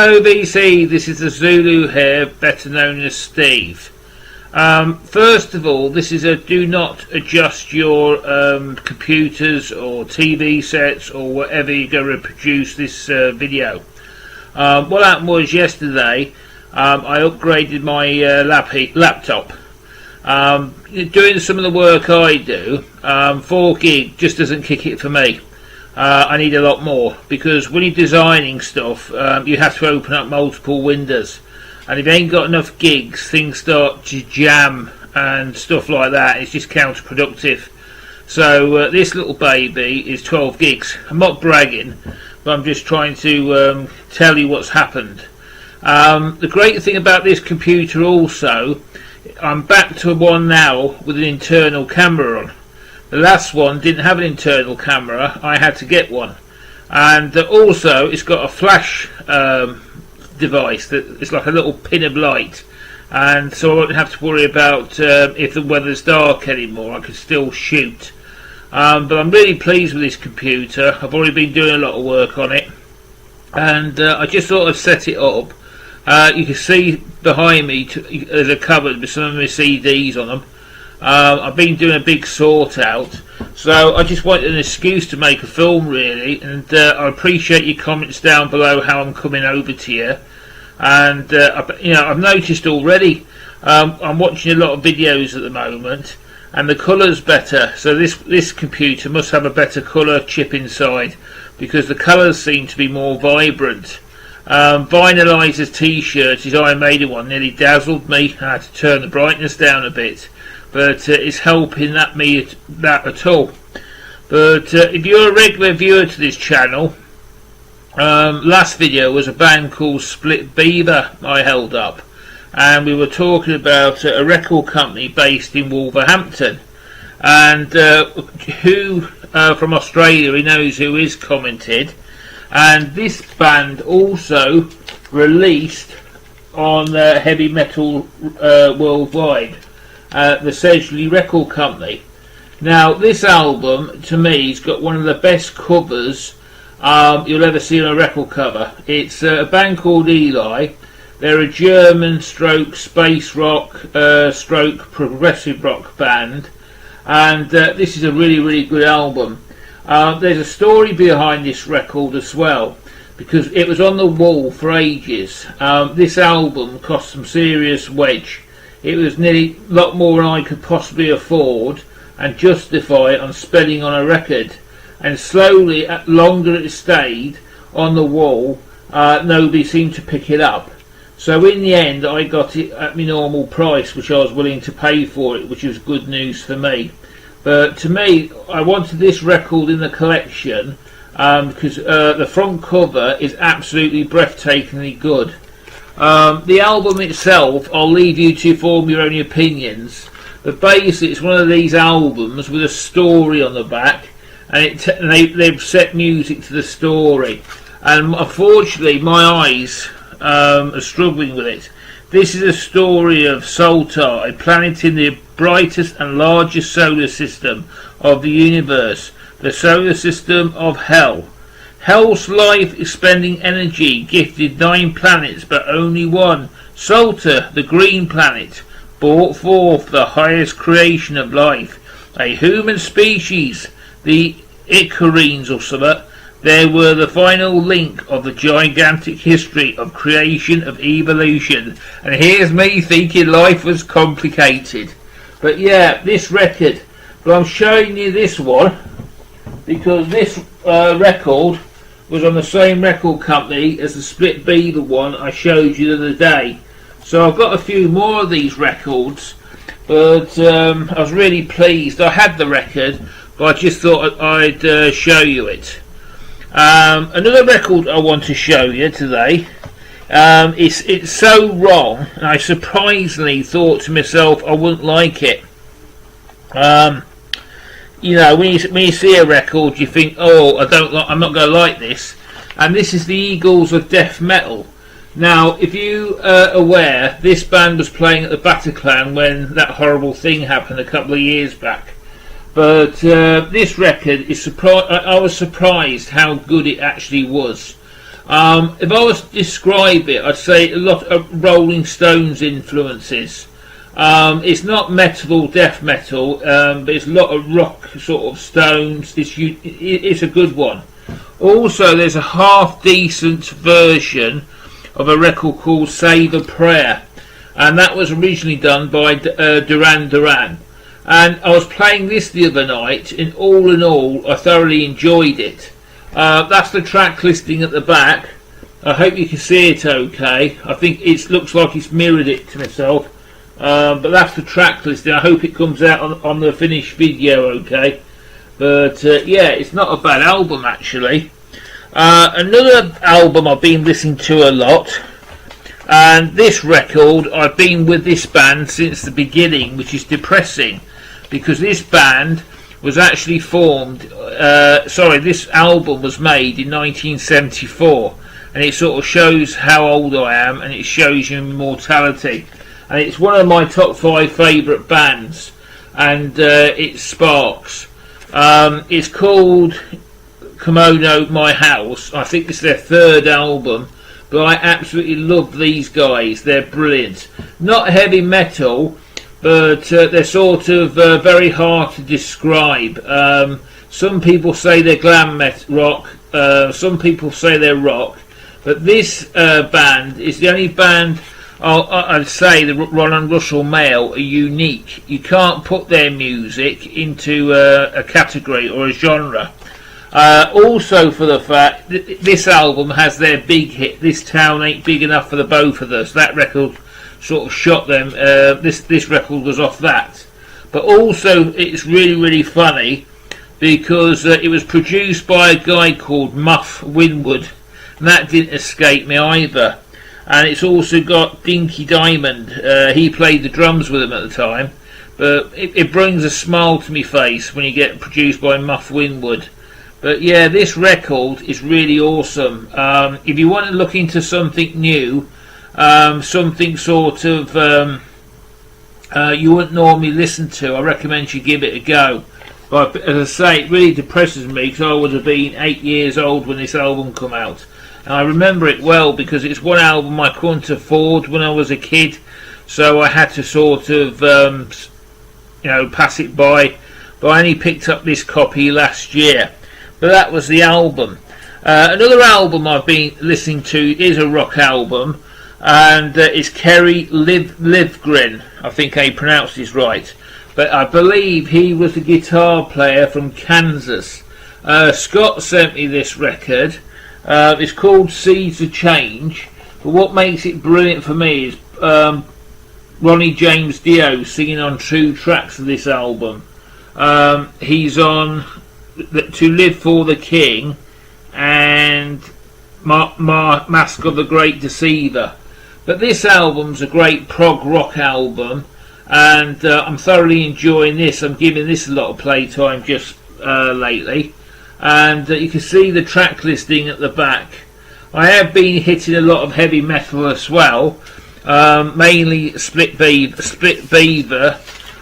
Hello VC, this is the Zulu here, better known as Steve. First of all, this is a do not adjust your computers or TV sets or whatever you're going to produce this video. What happened was yesterday I upgraded my laptop. Doing some of the work I do, 4 gig just doesn't kick it for me. I need a lot more, because when you're designing stuff you have to open up multiple windows, and if you ain't got enough gigs things start to jam and stuff like that. It's just counterproductive. So this little baby is 12 gigs. I'm not bragging, but I'm just trying to tell you what's happened. The great thing about this computer also, I'm back to one now with an internal camera on. The last one didn't have an internal camera, I had to get one. And also it's got a flash device that it's like a little pin of light, and so I won't have to worry about if the weather's dark anymore. I can still shoot. But I'm really pleased with this computer. I've already been doing a lot of work on it, and I just thought I'd set it up. You can see behind me there's a cupboard with some of my CDs on them. I've been doing a big sort out, so I just wanted an excuse to make a film really, and I appreciate your comments down below how I'm coming over to you. And I've noticed already, I'm watching a lot of videos at the moment, and the colour's better, so this computer must have a better colour chip inside, because the colours seem to be more vibrant. Vinylizer's t-shirt, his Iron Maiden one, nearly dazzled me. I had to turn the brightness down a bit, but it's helping that at all. But if you're a regular viewer to this channel, last video was a band called Split Beaver I held up, and we were talking about a record company based in Wolverhampton, and who from Australia, he knows who is, commented. And this band also released on Heavy Metal Worldwide, the Sedgley Record Company. Now this album to me has got one of the best covers you'll ever see on a record cover. It's a band called Eli. They're a German stroke space rock stroke progressive rock band, and this is a really good album. There's a story behind this record as well, because it was on the wall for ages. This album cost some serious wedge. It was nearly a lot more than I could possibly afford and justify on spending on a record. And slowly, longer it stayed on the wall, nobody seemed to pick it up. So in the end I got it at my normal price, which I was willing to pay for it, which was good news for me. But to me, I wanted this record in the collection because the front cover is absolutely breathtakingly good. The album itself, I'll leave you to form your own opinions, but basically it's one of these albums with a story on the back, and they've set music to the story, and unfortunately my eyes are struggling with it. This is a story of Soltar, a planet in the brightest and largest solar system of the universe, the solar system of Hell. Hell's life expending energy gifted 9 planets, but only one, Soltar, the green planet, brought forth the highest creation of life, a human species, the Icarines or something. They were the final link of the gigantic history of creation, of evolution. And here's me thinking life was complicated. But yeah, this record. But I'm showing you this one because this record was on the same record company as the Split Beaver one I showed you the other day. So I've got a few more of these records, but I was really pleased. I had the record, but I just thought I'd show you it. Another record I want to show you today, it's so wrong, and I surprisingly thought to myself I wouldn't like it. You know, when you see a record you think, oh, I'm not going to like this. And this is the Eagles of Death Metal. Now if you are aware, this band was playing at the Bataclan when that horrible thing happened a couple of years back. But this record is I was surprised how good it actually was. If I was to describe it, I'd say a lot of Rolling Stones influences. It's not metal, death metal, but it's a lot of rock sort of Stones. It's a good one. Also, there's a half decent version of a record called Save a Prayer, and that was originally done by Duran Duran. And I was playing this the other night, and all, I thoroughly enjoyed it. That's the track listing at the back. I hope you can see it okay. I think it looks like it's mirrored it to myself. But that's the track listing. I hope it comes out on the finished video okay. But yeah, it's not a bad album actually. Another album I've been listening to a lot, and this record, I've been with this band since the beginning, which is depressing, because this band was actually formed, this album was made in 1974, and it sort of shows how old I am, and it shows you mortality. And it's one of my top 5 favourite bands, and it's Sparks. It's called Kimono My House. I think it's their 3rd album, but I absolutely love these guys. They're brilliant. Not heavy metal, but they're sort of very hard to describe. Some people say they're glam rock, some people say they're rock, but this band is the only band I'd say the Roland Russell Male are unique. You can't put their music into a category or a genre. Also, for the fact that this album has their big hit, This Town Ain't Big Enough for the Both of Us. That record sort of shot them. This record was off that. But also, it's really funny because it was produced by a guy called Muff Winwood, and that didn't escape me either. And it's also got Dinky Diamond. He played the drums with him at the time. But it brings a smile to my face when you get produced by Muff Winwood. But yeah, this record is really awesome. If you want to look into something new, something sort of you wouldn't normally listen to, I recommend you give it a go. But as I say, it really depresses me because I would have been 8 years old when this album came out. And I remember it well because it's one album I couldn't afford when I was a kid, so I had to sort of pass it by. But I only picked up this copy last year. But that was the album. Another album I've been listening to is a rock album, and it's Kerry Livgren. I think I pronounced this right, but I believe he was a guitar player from Kansas. Scott sent me this record. It's called Seeds of Change, but what makes it brilliant for me is Ronnie James Dio singing on 2 tracks of this album. He's on To Live for the King and Mask of the Great Deceiver. But this album's a great prog rock album, and I'm thoroughly enjoying this. I'm giving this a lot of playtime just lately, and you can see the track listing at the back. I have been hitting a lot of heavy metal as well, mainly Split Beaver.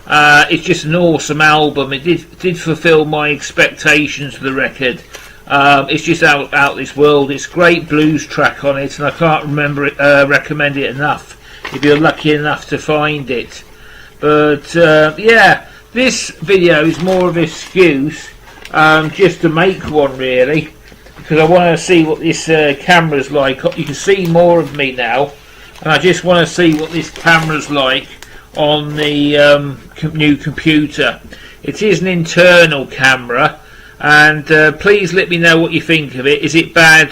It's just an awesome album. It did fulfil my expectations for the record. It's just out this world. It's a great blues track on it, and I can't recommend it enough if you're lucky enough to find it. But yeah, this video is more of an excuse just to make one really, because I want to see what this camera's like. You can see more of me now, and I just want to see what this camera's like on the new computer. It is an internal camera, and please let me know what you think of it. Is it bad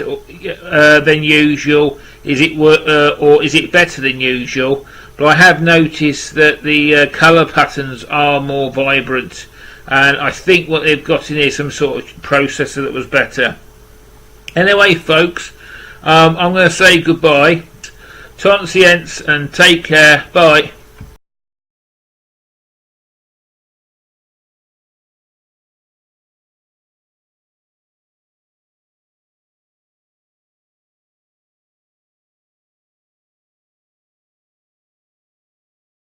than usual? Is it or is it better than usual? But I have noticed that the colour patterns are more vibrant, and I think what they've got in here is some sort of processor that was better. Anyway folks, I'm going to say goodbye. Tonsience and take care. Bye.